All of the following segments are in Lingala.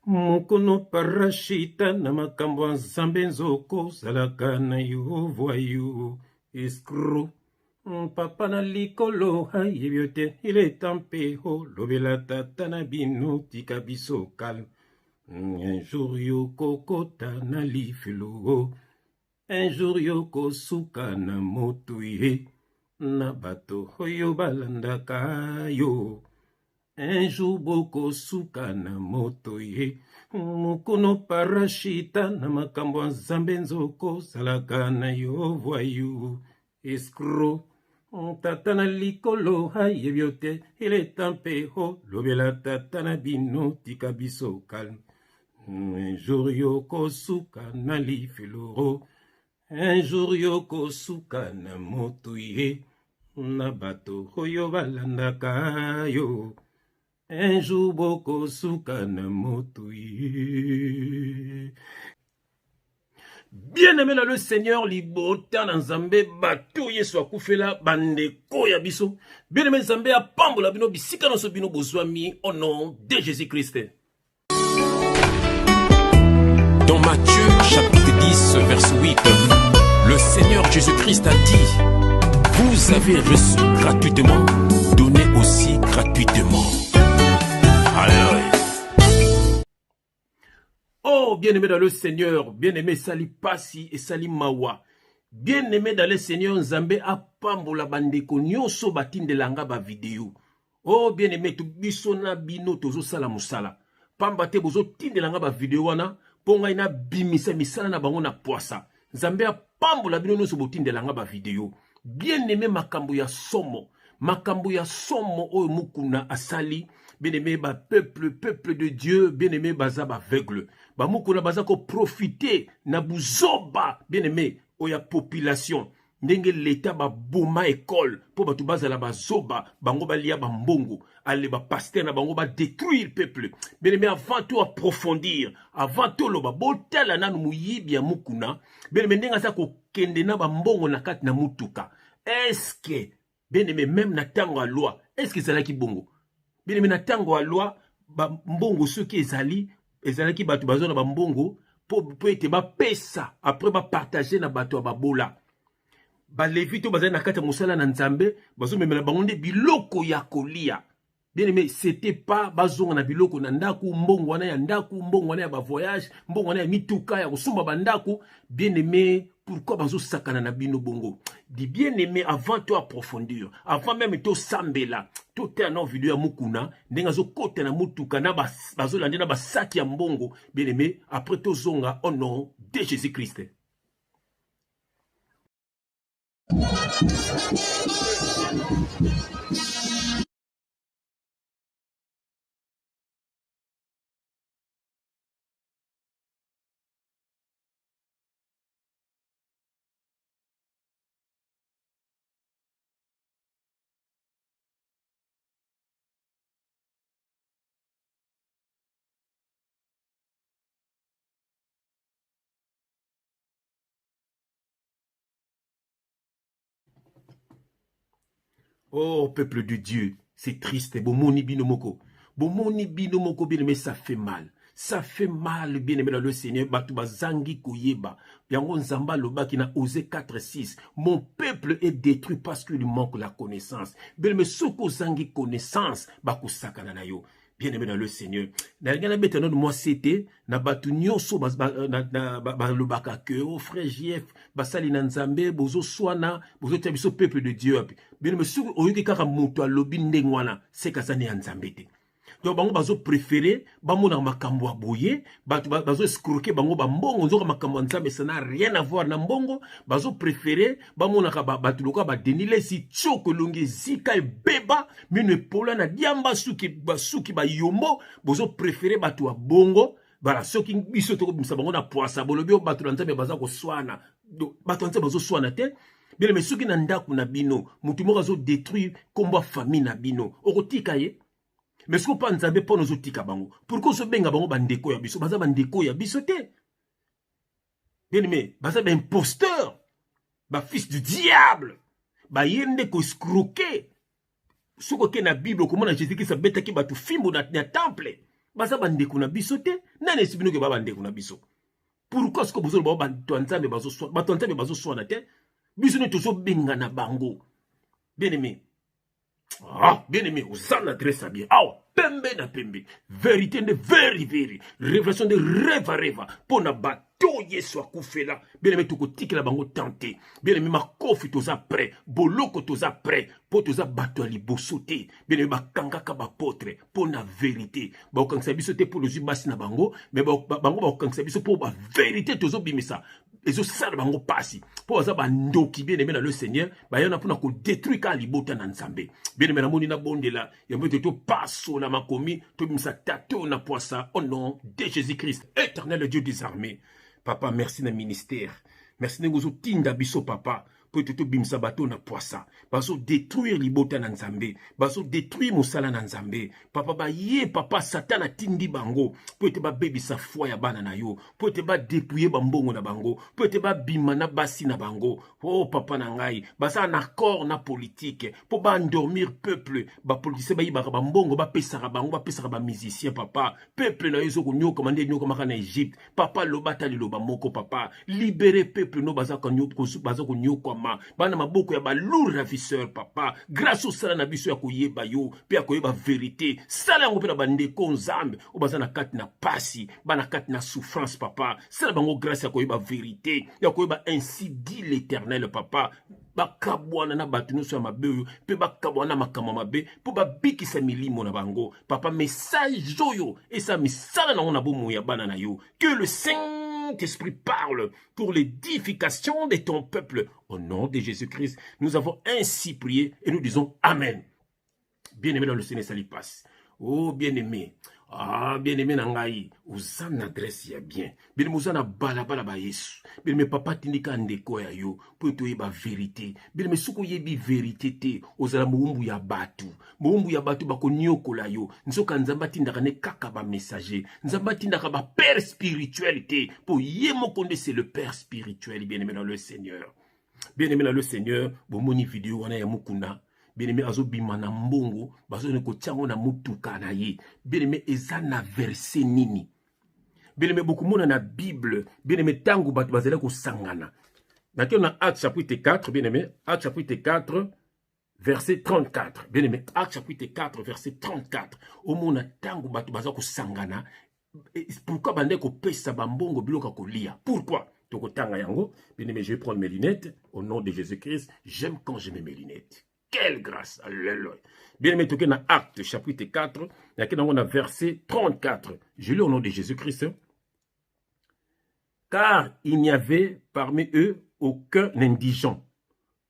Mukono parashita na makambo ya nzambe nzoko zalaka na yo voyou escroc. Papa na likolo ayebi yo te ileta mpe olobela tata na bino tika biso calme. Un jour yokokota na lifelo, un jour yokosuka na motuye na bato oyo balandaka yo. Un jour boko suka na moto ye mukono parashita na makambo ya nzambe nzoko zalaka na yo voyou escroc. Tata na likolo ayebi yo te ileta mpe olobela tata na bino tika biso calme. Un jour yokosuka na lifelo, un jour yokosuka na moto ye na bato oyo balandaka yo. Un jour boko suka na motuye. Bien-aimé dans le Seigneur, libota na nzambe bato yesu akufela bandeko ya biso. Bien-aimé nzambe apambola bino bisika na so bino bozwami au nom de Jésus-Christ. Dans Matthieu chapitre 10 verset 8, le Seigneur Jésus-Christ a dit: vous avez reçu gratuitement, donnez aussi gratuitement. Alléluia. Oh, bien-aimé dans le Seigneur, bien-aimé Sali Pasi et Sali Mawa. Bien-aimé dans le Seigneur, Nzambe apambola bandeko nyonso batindelanga ba vidéo. Oh, bien-aimé, tu bisona bino tozo sala musala. Pamba te bozo tindelanga ba vidéo wana, ponga ina bimisa misala na bango na poasa. Nzambe apambola bino nyonso botindelanga ba vidéo. Bien-aimé makambo ya somo. Makambo ya somo oyo mukuna asali. Bien-aimé, peuple de Dieu, bien-aimé, baza aveugle. Ba mukuna baza ko profiter na buzoba, bien-aimé, oya population. Ndenge l'État ba boma école, po batu baza la bazoba, bango ba lia ba mbongo, ale ba pasteur na bango ba détruire le peuple. Bien-aimé, avant tout approfondir, avant tout loba, botala nanu muyibi ya mukuna, bien-aimé, ndenga za ko kende na ba mbongo na kati na mutuka. Est-ce que, bien-aimé, même na tango a loi, est-ce que c'est là qui bongo? Bien-aimé, na tango a loi, ba mbongo ceux qui ezali ki batu bazona ba mbongo, po ete ba pesa, après ba partager na batu ba bola. Ba levito bazali na kati musala na nzambe, bazo memela bango nde biloko ya kolia. Bien-aimé, c'était pas bazonga na biloko na ndaku, mbongo wana ya ndaku, mbongo wana ya ba voyage, mbongo wana ya mituka ya kusumba bandaku. Bien-aimé, pourquoi bazo sakana na bino bongo? Di bien-aimé, avant toi approfondir, avant même to sambela, to te na vidéo ya mukuna, ndenga zo kote na mutuka na bazo lande na basaki ya mbongo. Bien-aimé, après to zonga au nom de Jésus-Christ. Oh, peuple de Dieu, c'est triste. Bomoni binomoko. Bomoni binomoko, bien aimé, ça fait mal. Ça fait mal, bien aimé, dans le Seigneur. Batuba zangi koyeba. Yango nzamba loba qui n'a osé 4-6. Mon peuple est détruit parce qu'il manque la connaissance. Bien aimé, soko zangi connaissance, baku sakana na yo. Bien aimé dans le Seigneur. Na rigana bete non moi c'était na batu nyonso na lobaka que oh frère JF basali na nzambe bozo swana bozo tabiso peuple de Dieu. Bien aimé soko oyuki kaka mutu alobi ndengwana c'est kasane ya nzambe te. Donc bango bazo préféré bamona makambo ya boye bazo escroquer bango ba mbongo nzoka makambo nzambe ça n'a rien à voir na mbongo bazo préféré bamona ka batu loka ba denile si choko longe zika e beba minu epola na diamba suki ba yombo bozo préféré batu wa bongo bala soki biso to bimsa bango na poasa bolobi batu na nzambe baza ko swana batu nzambe bazo swana te. Bien mais soki na ndaku na bino mutu moko azo détruire komba famille na bino okotika ye. Mais ce qu'on pas nzambe pour nous otika bango. Pourquoi ce benga bango bandeko ya biso? Baza bandeko ya biso te. Bien aimé, baza ba imposteur. Ba fils du diable. Ba yende ko escroquer. Ce que na Bible comment Jésus-Christ beta ki batu fimbo na temple. baza bandeko na biso te nani esibino ke ba bandeko na biso pourquoi ce que bozolo ba bato nzambe bazoswana te biso ne tozobenga na bango bien aimé. Ah, bien aimé, aux adresse à bien. Ah, pembe na pembe. Vérité de very. Révélation de reva. Pona bateau yesu akufela. Bien aimé, toko tiki la bango tante. Bien aimé, ma kofi toza prêt. Boloko toza prêt. Po toza bateau ali bosote. Bien aimé, bakanga ka bapotre. Pona vérité. Ba okangsa biso te pour le basi na bango. Mais bango ba okangsa biso pour ba vérité tozo bimisa. Et zo sala bango pasi po za bandoki bien aimé dans le Seigneur ba yana pona ko détruire ka libota na nzambe bien aimé na moni na bondela ya mbote to passo na makomi to bimsa tato na poisa au nom de Jésus-Christ éternel Dieu des armées. Papa merci na ministère merci ngozo tinda biso papa po to bimsa bato na poisa bazo détruire libota na nzambe bazo détruire musala na nzambe papa ba ye papa satana tindi bango po te ba baby sa foi ya bana na yo po te ba dépouiller bambongo na bango po te ba bima na basi na bango oh papa na ngai basa na accord na politique po ba endormir peuple ba politicien ba yibaka bambongo ba pesaka bango ba pesaka ba musicien papa peuple na yo ko nyoka mande nyoka maka na Egypte papa lobata liloba moko papa libérer peuple no baza ko nyoka bana maboko ya balourd ravisseur papa grâce au sala na biso ya koyeba yo pe ya koyeba vérité sala yango pe na bandeko nzambe o baza na kati na pasi bana kati na souffrance papa sala bango grâce ya koyeba vérité ya koyeba ainsi dit l'Éternel papa bakabwana na bato nyonso ya mabe oyo mpe bakabwana na makambo mabe mpo babikisa milimo na bango papa message oyo esa misala nango na bomoi ya bana na yo que le Saint-Esprit parle pour l'édification de ton peuple. Au nom de Jésus-Christ, nous avons ainsi prié et nous disons Amen. Bien-aimé dans le Seigneur, ça lui passe. Oh, bien-aimé. Ah, bien-aimé nangai, vous en adresse ya bien. Bien-aimé, vous en a balabala ba Yesu. Bien-aimé, papa tindika ndeko ya yo, pour to yeba vérité. Bien-aimé, suko yebi vérité te, ozala muumbu ya batu. Muumbu ya batu bako nyokola yo. Nsoka nzamba tindaka ne kaka ba messager. Nzamba tindaka ba père spirituel te. Pour yemo konde c'est le père spirituel, bien-aimé dans le Seigneur. Bien-aimé dans le Seigneur, bomoni vidéo wana ya mukuna. Bien-aimé azo bimana mbongo bazo ne ko tiango na mutuka na ye bien-aimé eza na verset nini bien-aimé beaucoup mona na Bible bien-aimé tangu batu bazela ko sangana na Acte chapitre 4 bien-aimé Acte chapitre 4 verset 34 bien-aimé Acte chapitre 4 verset 34 au mona tangu batu baza ko sangana pourquoi bande ko pesa bambongo biloka ko lia pourquoi toko tanga yango bien-aimé je vais prendre mes lunettes au nom de Jésus-Christ j'aime quand je mets mes lunettes. Quelle grâce, alléluia. Bien aimé, toqué dans Acte chapitre 4, il y a verset 34. Je lis au nom de Jésus-Christ. Car il n'y avait parmi eux aucun indigent.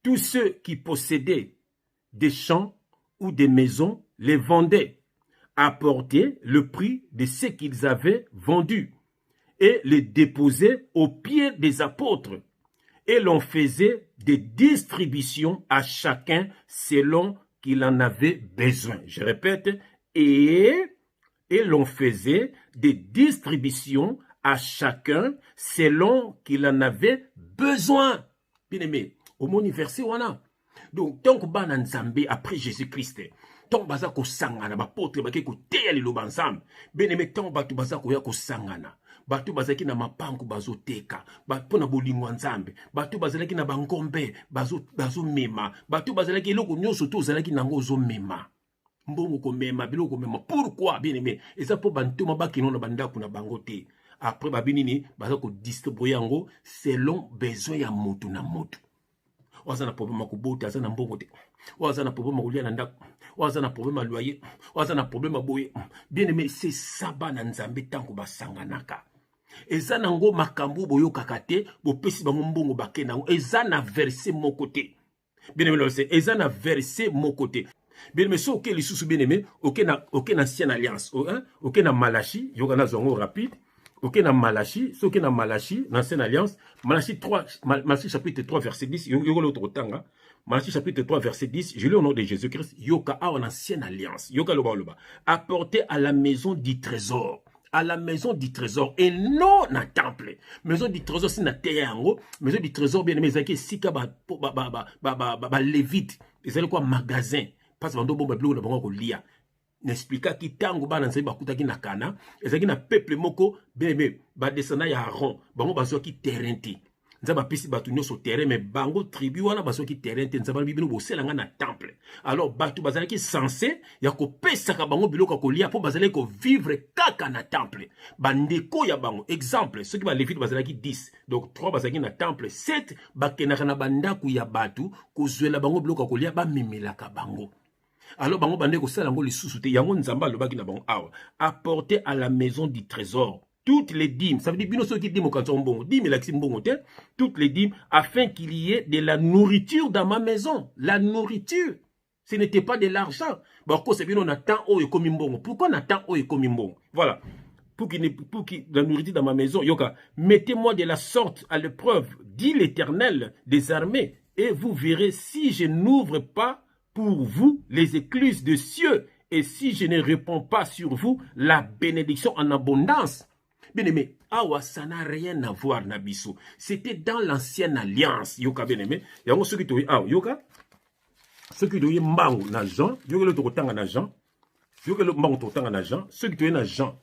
Tous ceux qui possédaient des champs ou des maisons les vendaient, apportaient le prix de ce qu'ils avaient vendu et les déposaient aux pieds des apôtres. Et l'on faisait des distributions à chacun selon qu'il en avait besoin. Je répète, et l'on faisait des distributions à chacun selon qu'il en avait besoin. Bien aimé, au mon verset wana. Donc, tant que ban nzambe après Jésus-Christ, tant baza ko sangana ba potre ba ke ko teya liloba nzambe. Bien aimé, tant batu baza ko ya ko sangana. Batu bazaki na mapangu bazoteka batu na bolingo nzambe batu bazalaki na bangombe bazo mema batu bazalaki eloko nyonso to zalaki nango zo mema mbongo ko mema biloko mema pourquoi bien aimé eza po bantoma bakino na bandako na bango te après babinini bazako distribuer yango selon besoin ya motu na motu waza na problème ko bota aza na mbongo te waza na problème ko lia na ndako waza na problème à loyer waza na problème à boye bien aimé c'est ça bana nzambe tanko basanganaka eza nango makambo boyokaka te bopesi bango mbongo bake nango eza na verset moko te bien aimé eza na verset moko te bien aimé so ke lisusu bien aimé ok na ancienne alliance ok na Malachi yoka na zongo rapide ok na Malachi so ke na Malachi na ancienne alliance Malachi chapitre 3 verset 10 yoka l'autre tanga Malachi chapitre 3 verset 10 je lis au nom de Jésus-Christ yoka a en ancienne alliance yoka loba apportez à la maison du trésor à la maison du trésor et non na temple. Maison du trésor c'est na teyango, maison du trésor bien aimé zaki sika ba lévite. Ils allaient quoi magasin parce que bando bomba bleu na bango ko lia. n'expliqua ki tango bana nzambe bakutaki na Kana ezaki na peuple moko beme badescendant ya Aaron bango bazwaki terrain te nzambe apesi bato nyonso terrain mais bango tribu wana bazwaki terrain te nzambe bibino boselanga na temple alors bato bazalaki censé ya kopesaka bango biloko kolia po bazalaki ko vivre kaka na temple bandeko ya bango exemple ceux qui ba levite bazalaki 10 donc 3 bazalaki na temple 7 bakendaka na bandaku ya bato kozwela bango biloko kolia bamemelaka bango. Alors, bango bande ko sala ngo lisusu te yango nzamba lobaki na bango awa apporter à la maison du trésor toutes les dîmes, ça veut dire bino ceux qui dîmes quand on bon dîmes la mbongo te toutes les dîmes afin qu'il y ait de la nourriture dans ma maison. La nourriture, ce n'était pas de l'argent. Bon, c'est bien on attend o ekomi mbongo. Pourquoi on attend o ekomi mbongo? Voilà. Pour qu'il la nourriture dans ma maison, yoka, mettez-moi de la sorte à l'épreuve, dit l'Éternel des armées, et vous verrez si je n'ouvre pas pour vous les écluses de cieux, et si je ne réponds pas sur vous la bénédiction en abondance. Bien aimé, awa, ça n'a rien à voir, Nabiso. C'était dans l'ancienne alliance. Yoka, bien aimé. Yango, ceux qui t'ont yoka, ceux qui t'ont mbango na Jean, yoka le tokotanga na Jean, yoka le mbango tokotanga na Jean, ceux qui t'ont na Jean,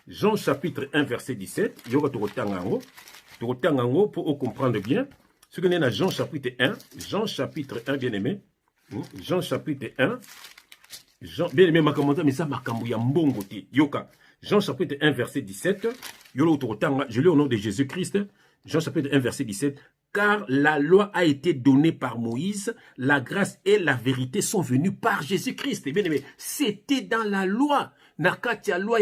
Jean chapitre 1, verset 17, yoka tokotanga ngo, pour comprendre bien. Ceux qui t'ont na Jean chapitre 1, Jean chapitre 1, bien aimé, Jean chapitre 1, Jean, bien aimé, ma commentaire, mais ça m'a ya mbongo te, yoka. Jean chapitre 1, verset 17, je lis au nom de Jésus-Christ, Jean chapitre 1, verset 17, car la loi a été donnée par Moïse, la grâce et la vérité sont venues par Jésus-Christ. Bien aimé, c'était dans la loi. Nakatia loi,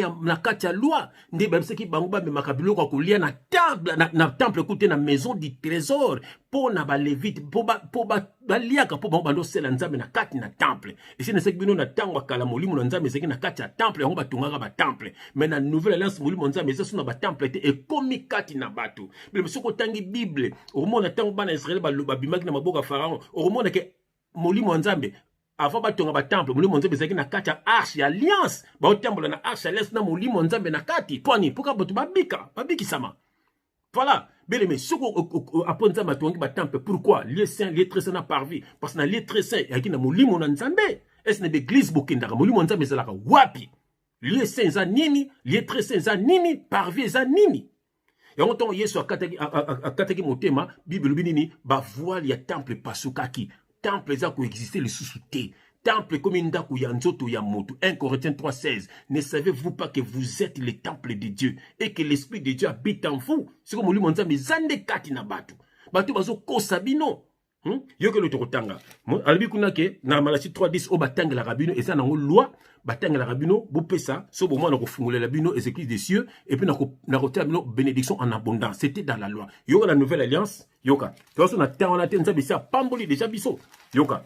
nde babiseki bango me makabilo kwa kulia na temple koute na maison du trésor pour na ba levite pour ba liaka pour bango bando sela nzambe na kati na temple. Et c'est neseki bino na tango kala molimo na nzambe seki na kati ya temple yango batungaka ba temple. Mais na nouvelle alliance molimo nzambe ça na ba temple te e komi kati na bato. Mais soko tangi Bible, au moment na tango bana Israël ba bimaki na maboka Pharaon, au moment ke molimo nzambe avant batonga ba temple molimo nzambe zaki na kati ya arche ya alliance ba otambola na arche alliance na molimo nzambe na kati poni poka boto babiki sama. Voilà, bien aimé, ce qu'on apprend nzambe tongi ba temple, pourquoi lieu saint lieu très saint na parvi parce que na lieu très saint yaki na molimo na nzambe est na l'église bokendaka molimo nzambe zalaka wapi lieu saint za nini lieu très saint za nini parvi za nini. Et on entend Yesu akataki motema Bible binini ba voile ya temple pasukaki. Temple za coexister le sous-souté. Temple comme une daku ya nzoto ya moto. 1 Corinthiens 3,16. Ne savez-vous pas que vous êtes le temple de Dieu et que l'Esprit de Dieu habite en vous? C'est comme lui monza mais zande kati na batu. Batu bazo kosabino. Yoke le tokotanga. Albi kuna ke na Malachie 3,10 o batanga la rabino et ça nango loi batanga la rabino bopesa so bo moi na kofungola la bino et écrits des cieux et puis na kotia bino bénédiction en abondance. C'était dans la loi. Yoka la nouvelle alliance. Yoka. Tu vois, on a terre nzambe ça pamboli déjà biso. Yoka.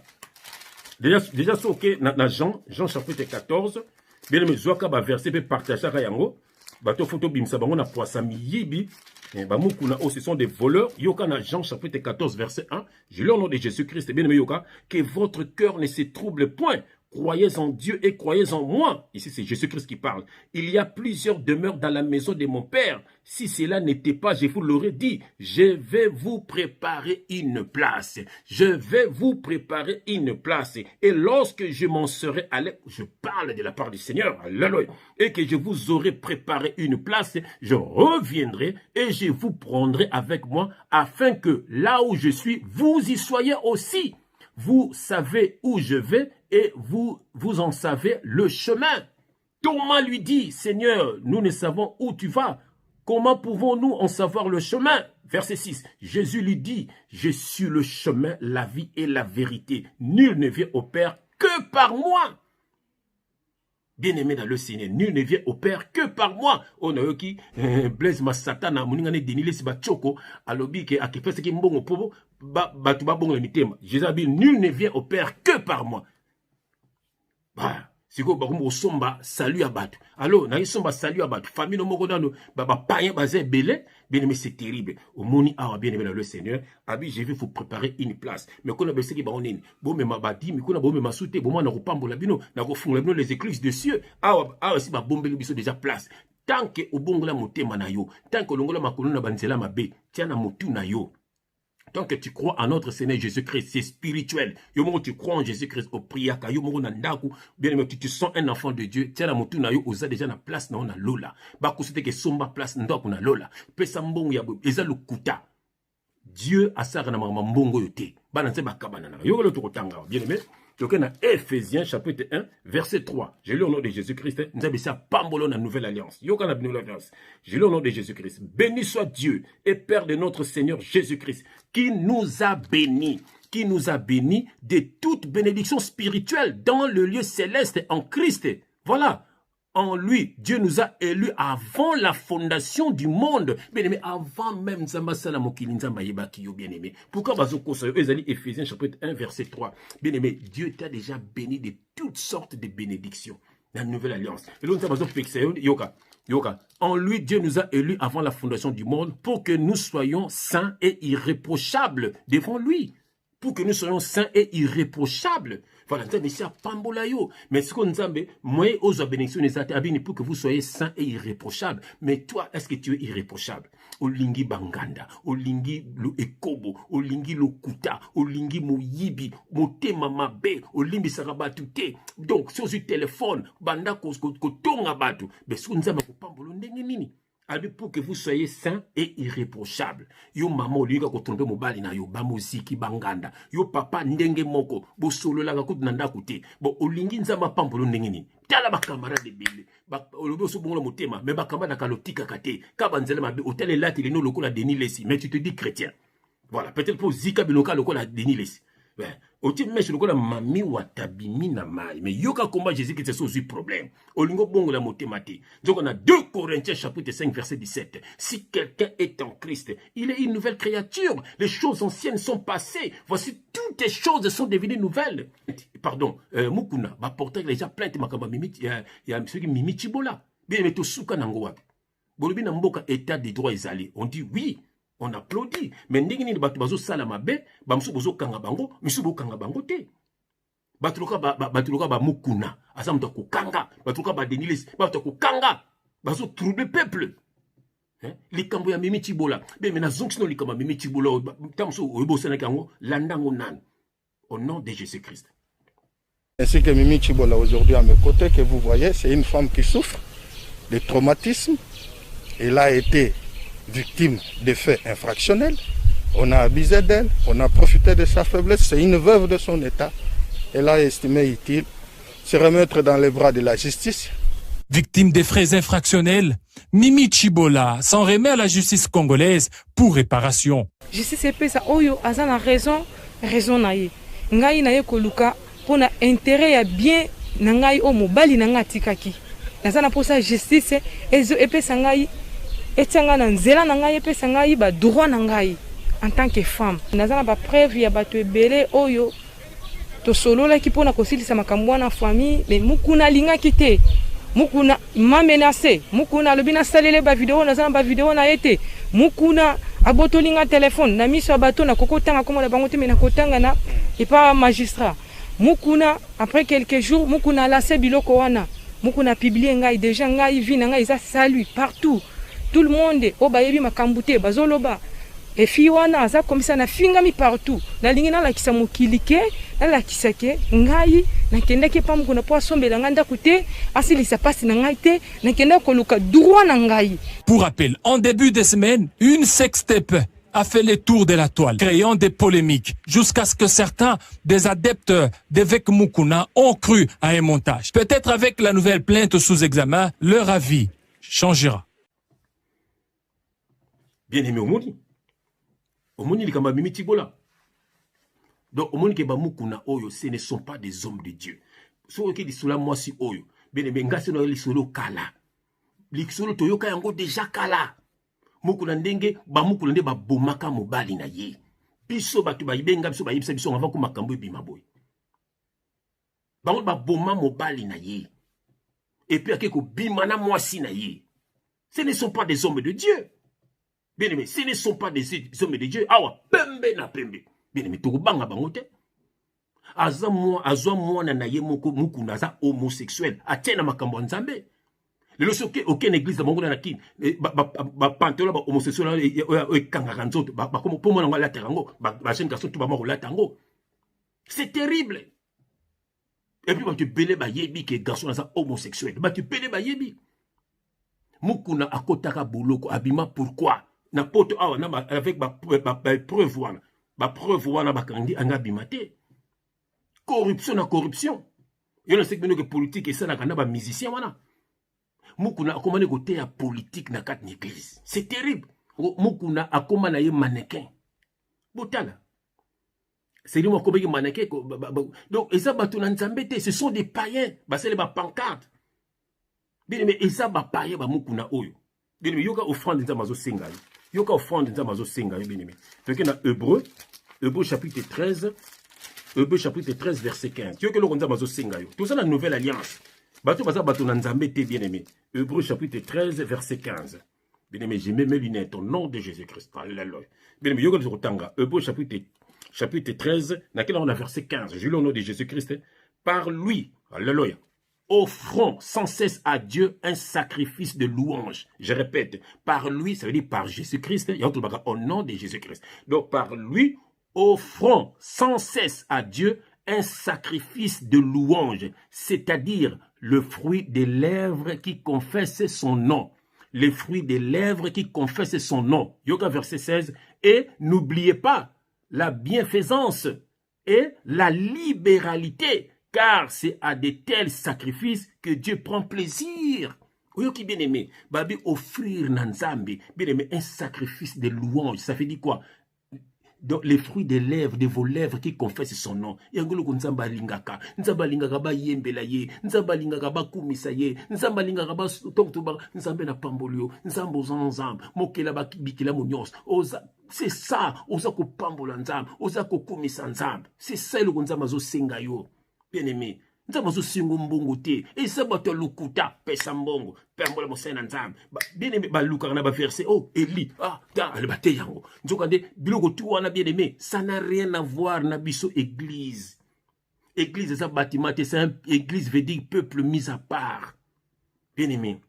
Déjà so ok na Jean chapitre 14. Bien aimé zoaka ba verset pe partager ka yango. Bato photo bimsa bango na poisami yibi. Bamukuna oh ce sont des voleurs. Yoka na Jean chapitre 14 verset 1. Je lis au nom de Jésus-Christ bien aimé yoka que votre cœur ne se trouble point. Croyez en Dieu et croyez en moi. Ici, c'est Jésus-Christ qui parle. Il y a plusieurs demeures dans la maison de mon Père. Si cela n'était pas, je vous l'aurais dit. Je vais vous préparer une place. Je vais vous préparer une place. Et lorsque je m'en serai allé, je parle de la part du Seigneur, alléluia, et que je vous aurai préparé une place, je reviendrai et je vous prendrai avec moi afin que là où je suis, vous y soyez aussi. Vous savez où je vais et vous en savez le chemin. Thomas lui dit, Seigneur, nous ne savons où tu vas. Comment pouvons-nous en savoir le chemin? Verset 6. Jésus lui dit, je suis le chemin, la vie et la vérité. Nul ne vient au Père que par moi. Bien-aimé dans le Seigneur, nul ne vient au Père que par moi. On a qui Blaise Masatana, moningane denile si bachoko, alobi ke akipese ki mbongo pobo, batu ba bongo le mitema. Jésus a dit, nul ne vient au Père que par moi. Bah, c'est quoi, bah, somba, salut à battre. Alors, na somba, salut à battre. Famille no moko dano, bah, païen, bazé, belé. Bien aimé, c'est terrible. Au moni, ah, bien aimé dans le Seigneur. Abi, je vais vous préparer une place. Mais qu'on a baissé qui bah, on est. Bon, mais ma badi, mais qu'on a bon, mais ma souté, bon, moi, n'a pas la bino, n'a pas fondé les écluses de cieux. Ah, aussi, bah, bombe, le biso déjà place. Tant que au bongo la moté manayo, tant que l'ongola ma colonna banzela ma bé, tiens, na motu na yo. Tant que tu crois en notre Seigneur Jésus-Christ, c'est spirituel. Yo mo tu crois en Jésus-Christ au priaka, yo mo na ndaku, bien aimé, tu te sens un enfant de Dieu. Tiens la motu na yo oza déjà na place na ona lola. Ba kusite ke somba place ndaku na lola. Pesa mbongo ya eza lukuta. Dieu a sa na mbongo yote. Ba na nzeba kabana na. Yo lo to kotanga, bien aimé. Donc, dans Ephésiens chapitre 1, verset 3. Je lis au nom de Jésus-Christ. Nous avons ça pambolo dans la nouvelle alliance. Je lis au nom de Jésus-Christ. Béni soit Dieu et Père de notre Seigneur Jésus-Christ, qui nous a bénis de toute bénédiction spirituelle dans le lieu céleste en Christ. Voilà. En lui, Dieu nous a élus avant la fondation du monde. Bien-aimé, avant même Nzamba Salamokili Nzamba Yebaki, bien-aimé. Pourquoi Bazoko Soyo, Ephésiens chapitre 1, verset 3. Bien-aimé, Dieu t'a déjà béni de toutes sortes de bénédictions. La nouvelle alliance. Et là, en lui, Dieu nous a élus avant la fondation du monde pour que nous soyons saints et irréprochables devant lui. Pour que nous soyons saints et irréprochables. Voilà, mais ce qu'on dit, moi, aux bénédictions, pour que vous soyez saints et irréprochables. Mais toi, est-ce que tu es irréprochable? Olingi Banganda, Olingi lo Ekobo, Olingi lo Kuta, Olingi Moyibi, Motema Mabe, Olimbi Sarabatute. Donc, sur ce téléphone, Banda Kotonga Batu, mais ce qu'on dit, pour que vous soyez saints et irréprochables. Yo maman liga ko tromper mobali na yo ba muziki banganda. Yo papa ndenge moko bo solo la ko nanda kuti. Bo olingi nzamba pambolo ndenge nini. Tala ba camarade bele. Ba olobo so bongo motema mais ba camarade kalotika kate. Ka banzela mabe hôtel là tele no lokola Denis Lesi mais tu te dis chrétien. Voilà, peut-être pour zika biloka lokola Denis Lesi. Ouais. Oti mesh lokola mami watabimi na mai. Mais yoka combat Jésus qui c'est son problème. Olingo bongo la motémati. Donc on a 2 Corinthiens chapitre 5 verset 17. Si quelqu'un est en Christ, il est une nouvelle créature. Les choses anciennes sont passées. Voici toutes les choses sont devenues nouvelles. Pardon, Mukuna va porter les gens plainte makamba mimi il y a monsieur qui mimi Chibola. Bien mais to suka nango wapi. Bolobi na mboka état des droits ezali. On dit oui. On applaudit. Mais ndenge nini batu bazo sala mabe, bamsu bozo kanga bango, misu bo kanga bango te. Batuloka ba mukuna, asamta ko kanga, batuloka ba denilis, batu ko kanga, bazo troubler peuple. Hein? Likambo ya mimi Chibola. Mais na zonksino likamba mimi Chibola, tamso obo sana kango landango nan. Au nom de Jésus-Christ. Ainsi que Mimi Chibola aujourd'hui à mes côtés, que vous voyez, c'est une femme qui souffre de traumatisme. Elle a été victime de faits infractionnels, on a abusé d'elle, on a profité de sa faiblesse, c'est une veuve de son état. Elle a estimé utile se remettre dans les bras de la justice. Victime des faits infractionnels, Mimi Chibola s'en remet à la justice congolaise pour réparation. Justice epesa oyo azana raison naye. Ngai naye koluka pona intérêt ya bien na ngai o mobali na nga tikaki. Nazana posa justice ezo epesa ngai etanga na nzela na ngai epesa ngai ba droit na ngai en tant que femme. Nazana ba preuve ya bato ebele oyo to solola ki pona kosilisa makambo na famille mais mukuna linga kite. Mukuna m'a menacé, mukuna lobina salele ba vidéo nazana ba vidéo na été. Mukuna abotolinga téléphone na miso bato na kokotanga comme na bango te mais na kotanga na et pas magistrat. Mukuna après quelques jours mukuna la se biloko wana. Mukuna publié ngai déjà ngai vi na ngai za salut partout. Tout le monde au bayebi makambute bazoloba et fiwana za comme ça na fingami partout na lingina la kisa mokilike na la kisake ngai na kenda ke pam kuna po sombela nganda kute asili sa passe na ngai te na kenda koluka droit na ngai. Pour rappel, en début de semaine, une sextape a fait le tour de la toile, créant des polémiques, jusqu'à ce que certains des adeptes d'évêque Mukuna ont cru à un montage. Peut-être avec la nouvelle plainte sous examen, leur avis changera. Bien-aimé Omoni likamba Mimi Chibola. Donc Omoni ke ba mukuna oyo, ce ne sont pas des hommes de Dieu. So ke di sula mwasi oyo, bien-aimé ngase no li solo kala. Li solo toyoka yango déjà kala. Mukuna ndenge ba mukuna nde ba bomaka mobali na ye. Biso batu ba yibenga biso ba yibisa biso ngava ku makambo ebima boy. Bango ba boma mobali na ye. Et puis akeko bimana mwasi na ye. Ce ne sont pas des hommes de Dieu. Bien aimé, ce ne sont pas des hommes de Dieu. Awa, pembe na pembe. Bien aimé, tokubanga bangote. Azwa mwana na ye moko mukuna za homosexuel. Atena makambo nzambe. lelo soki aucune église ya mongola na kini bapantelo bahomosexuel ekangaka nzoto mpo mona yango alataka yango bajeune garçon to bama kolata yango. C'est terrible. Et puis bato ebele bayebi ke garçon aza homosexuel, bato ebele bayebi. Mukuna akotaka boloko abima pourquoi na poto awa avec preuve wana bakandi anga abima te. Corruption na corruption. Yo na sekbino ke politique esalaka na bamusicien wana. Mukuna akomani kote ya politique na kati n'église. C'est terrible. Mukuna akoma na ye mannequin. Botala. C'est lui qui mannequin. Donc, et ça, ce sont des païens. C'est les pancartes. Mais et ça, païens, mukuna oyo. Bien yoka offrande nzamazo senga. Yoka offrande nzamazo senga. Bien donc dans Hébreux chapitre 13, verset 15. Yoka lo nzamazo senga yo. Tout ça la nouvelle alliance. Bato na nzambe te bien aimé. Hébreux chapitre 13, verset 15. Bien aimé, j'ai mis mes lunettes au nom de Jésus-Christ. Alléluia. Bien aimé, yoka lo tanga. Hébreux chapitre 13, dans lequel on a verset 15. Je lis au nom de Jésus-Christ. Par lui, alléluia, offrons sans cesse à Dieu un sacrifice de louange. Je répète, par lui, ça veut dire par Jésus-Christ. Au nom de Jésus-Christ. Donc par lui, offrons sans cesse à Dieu un sacrifice de louange, c'est-à-dire le fruit des lèvres qui confessent son nom. Les fruits des lèvres qui confessent son nom. Yoga verset 16. Et n'oubliez pas la bienfaisance et la libéralité, car c'est à de tels sacrifices que Dieu prend plaisir. Oyoki bien aimé, babi offrir nanzambe, bien aimé, un sacrifice de louange, ça fait dire quoi? Donc les fruits des lèvres, de vos lèvres qui confessent son nom. Yangolo nzamba lingaka, nzamba lingaka ba yembela ye, nzamba lingaka ba kumisa ye, nzamba lingaka ba toktoba, nzambe na pambolio, nzambo nzamba, mokela ba bikila munyos. Oza, c'est ça, oza ko pambola nzamba, oza ko kumisa nzamba. C'est ça le nzamba zo senga yo. Bien aimé. Nzamba zo singo mbongo te. Et ça bato lukuta pesa mbongo. Pambola mo sena nzamba. Bien aimé ba luka na ba verset. Oh, Eli, da le bate yango. Nzokande biloko tu wana bien aimé, ça n'a rien à voir na biso église. Église c'est un bâtiment, c'est un église veut dire peuple mis à part. Bien aimé.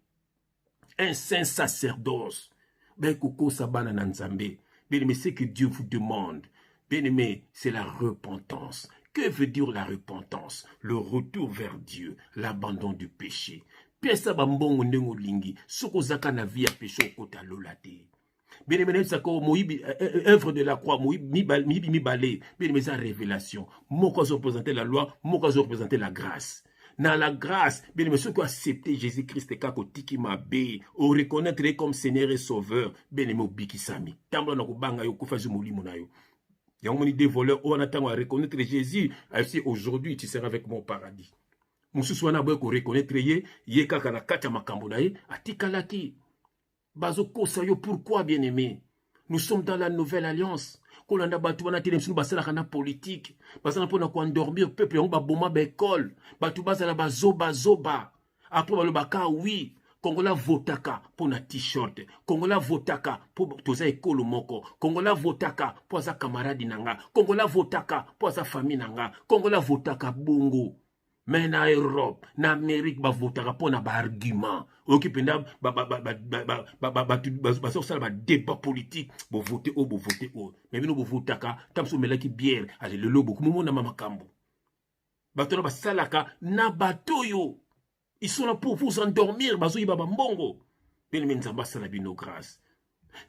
Un saint sacerdoce. Ben koko sabana na nzambe. Bien aimé, c'est que Dieu vous demande. Bien aimé, c'est la repentance. Que veut dire la repentance? Le retour vers Dieu, l'abandon du péché. Pesa bambongo ndengo lingi, soko zaka na vie a péché au kota lolate. Bien aimé, sako moibi œuvre de la croix, mi balé, bien aimé, sa révélation. Moko représenter la loi, moko représenter la grâce. Dans la grâce, bien aimé, ceux qui ont accepté Jésus-Christ kako tiki mabe, au reconnaître comme Seigneur et Sauveur, bien aimé, bikisami. Tambla na kubanga yo kufazu mulimo na yo. Il y a un des voleurs, on attend à reconnaître Jésus. Ainsi, aujourd'hui, tu seras avec mon paradis. Moussouswana boyko reconnaître ye kaka na kati ya makambo na ye, atikalaki. Bazo kosa yo, pourquoi, bien aimé? Nous sommes dans la nouvelle alliance. Kolanda batu wana tele msunu basala kana politique. Basala pona ko endormir peuple on ba boma ba école. Batu basala ba zoba. Après le baka oui. Kongola votaka pour na t-shirt. Kongola votaka pour toza ekolo moko. Kongola votaka pour sa camarade nanga. Kongola votaka pour sa famille nanga. Kongola votaka bongo. Mais na Europe, na Amérique ba votaka pour na ba argument. Okipenda ba débat politique, bo voter o. Mais bino bo votaka tamso melaki bière, ale le lobo kumo na mama kambo. Bato na ba salaka na batoyo. Ils sont là pour vous endormir, bazoyi baba mbongo. Bien nzamba sala bino grâce.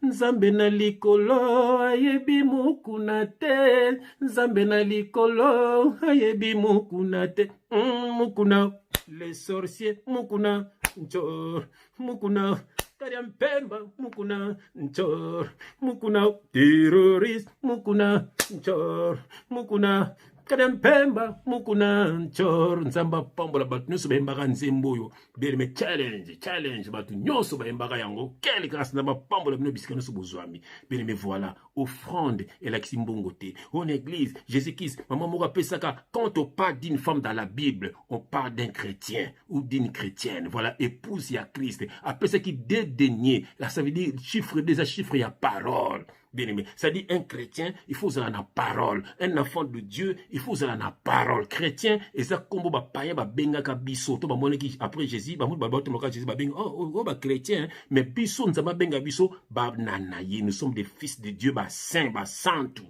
Nzambe na likolo ayebi mukuna te. Nzambe na likolo ayebi mukuna te. Mukuna les sorciers, mukuna nchor, mukuna Kariampemba, mukuna nchor, mukuna terroriste, mukuna nchor, mukuna Kariampemba, mukuna nchor, nzamba pambola batu nyonso bayembaka nzembo yo. Bien challenge batu nyonso bayembaka yango. Quelle grâce nzamba pambola bino bisika nyonso bozwami. Bien mais voilà, offrande et la kimbongo te. En église, Jésus-Christ, maman moko pesaka, quand on parle d'une femme dans la Bible, on parle d'un chrétien ou d'une chrétienne. Voilà, épouse ya Christ. Après ce qui dédaigné, là ça veut dire chiffre déjà chiffre ya parole. Bien-aimé, ça dit un chrétien, il faut avoir la parole. Un enfant de Dieu, il faut avoir la parole. Chrétien, et ça combo ba païen ba benga ka biso. To ba mona ki après Jésus, ba mou ba to moka Jésus ba benga. Oh ba chrétien, mais biso nzama benga biso ba nanaye. Nous sommes des fils de Dieu, ba saint, ba santu.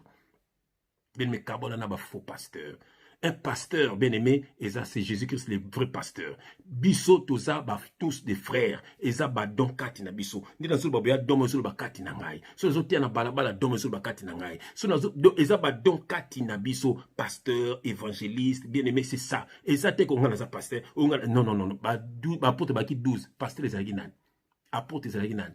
Bien-aimé, kabona na ba faux pasteur. Un pasteur, bien-aimé, et ça c'est Jésus-Christ, le vrai pasteur. Biso, toza, ba tous des frères. Et ça, ba don kati na biso. Ni dans ce baboya, don sur ba kati na ngai. So zo tia na balabala, don sur ba kati na ngai. So na zo, et ça, ba don kati na biso. Pasteur, évangéliste, bien-aimé, c'est ça. Et ça, t'es qu'on a ça, pasteur. Non. Ba apôtre, ba ki 12. Pasteur, les alaginan. Apôtre, les alaginan.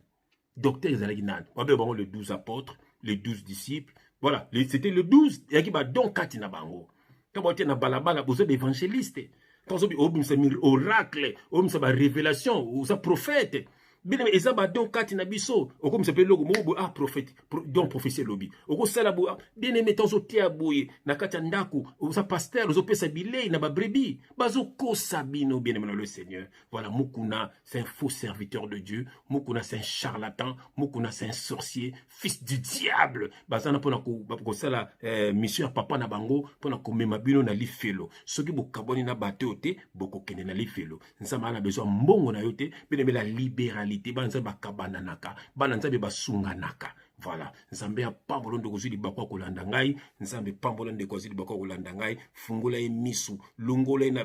Docteur, les alaginan. On va voir les 12 apôtres, les 12 disciples. Voilà. C'était le 12. Et qui ba don kati na bango. Quand vous êtes dans balabala, vous êtes évangéliste. Quand vous êtes un oracle, vous êtes une révélation, vous êtes prophète. Bien aimé, ça va donc quand na biso, au comme s'appelle logo mo ah prophète, donc prophétie lobby. Au ko sala bo bien aimé ton sotia boye na kati ndaku, ou sa pasteur, ou pesa bilei na ba brebis. Bazo ko sabino bien aimé le Seigneur. Voilà, Mukuna, c'est un faux serviteur de Dieu. Mukuna c'est un charlatan, Mukuna c'est un sorcier, fils du diable. Bazana pona ko sala mission papa na bango pona ko mema bino na lifelo. Soki bo kaboni na bateote, boko kene na lifelo. Nsama na besoin mbongo na yote, bien aimé la libéralité. Banza bakabananaka, banza bebasunganaka. Voilà, nzambe ya pambolo ndeko zili bakwa kolanda ngai, nzambe pambolo ndeko zili bakwa kolanda ngai, fungola emisu, lungola na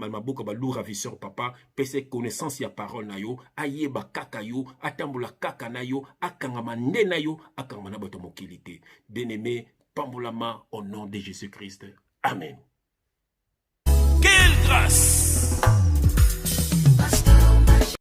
maboka ba lourd ravisseur papa, pese connaissance ya parole na yo, ayeba kaka yo, atambola kaka na yo, akangama nde na yo, akangama na bato mokilité. Bien-aimé, pambolama au nom de Jésus-Christ. Amen. Quelle grâce!